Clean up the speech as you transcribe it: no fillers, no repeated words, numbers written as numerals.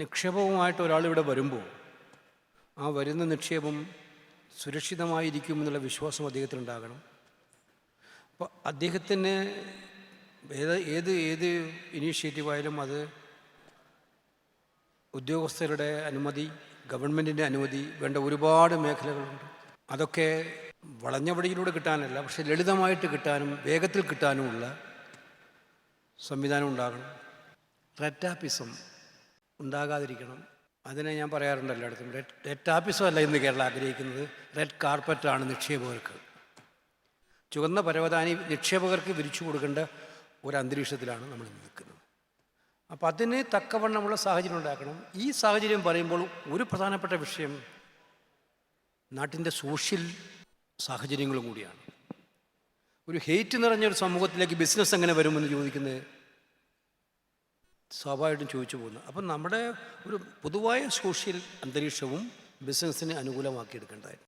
നിക്ഷേപവുമായിട്ട് ഒരാളിവിടെ വരുമ്പോൾ ആ വരുന്ന നിക്ഷേപം സുരക്ഷിതമായിരിക്കുമെന്നുള്ള വിശ്വാസം അദ്ദേഹത്തിനുണ്ടാകണം. അപ്പോൾ അദ്ദേഹത്തിന് ഏത് ഇനീഷ്യേറ്റീവായാലും അത് ഉദ്യോഗസ്ഥരുടെ അനുമതി, ഗവൺമെൻറ്റിൻ്റെ അനുമതി വേണ്ട ഒരുപാട് മേഖലകളുണ്ട്. അതൊക്കെ വളഞ്ഞ വഴിയിലൂടെ കിട്ടാനല്ല, പക്ഷെ ലളിതമായിട്ട് കിട്ടാനും വേഗത്തിൽ കിട്ടാനുമുള്ള സംവിധാനം ഉണ്ടാകണം. റെറ്റാപ്പിസം ഉണ്ടാകാതിരിക്കണം. അതിനെ ഞാൻ പറയാറുണ്ട് എല്ലായിടത്തും. റെറ്റാപ്പിസം അല്ല ഇന്ന് കേരളം ആഗ്രഹിക്കുന്നത്, റെഡ് കാർപ്പറ്റാണ് നിക്ഷേപകർക്ക്. ചുവന്ന പരവതാനി നിക്ഷേപകർക്ക് വിരിച്ചു കൊടുക്കേണ്ട ഒരു അന്തരീക്ഷത്തിലാണ് നമ്മൾ നിൽക്കുന്നത്. അപ്പോൾ അതിന് തക്കവണ്ണമുള്ള സാഹചര്യം ഉണ്ടാക്കണം. ഈ സാഹചര്യം പറയുമ്പോൾ ഒരു പ്രധാനപ്പെട്ട വിഷയം നാട്ടിൻ്റെ സോഷ്യൽ സാഹചര്യങ്ങളും കൂടിയാണ്. ഒരു ഹെയ്റ്റ് നിറഞ്ഞൊരു സമൂഹത്തിലേക്ക് ബിസിനസ് എങ്ങനെ വരുമെന്ന് ചോദിക്കുന്നത് സ്വാഭാവികമായിട്ടും ചോദിച്ചു പോകുന്നു. അപ്പം നമ്മുടെ ഒരു പൊതുവായ സോഷ്യൽ അന്തരീക്ഷവും ബിസിനസ്സിനെ അനുകൂലമാക്കിയെടുക്കേണ്ടതായിരുന്നു.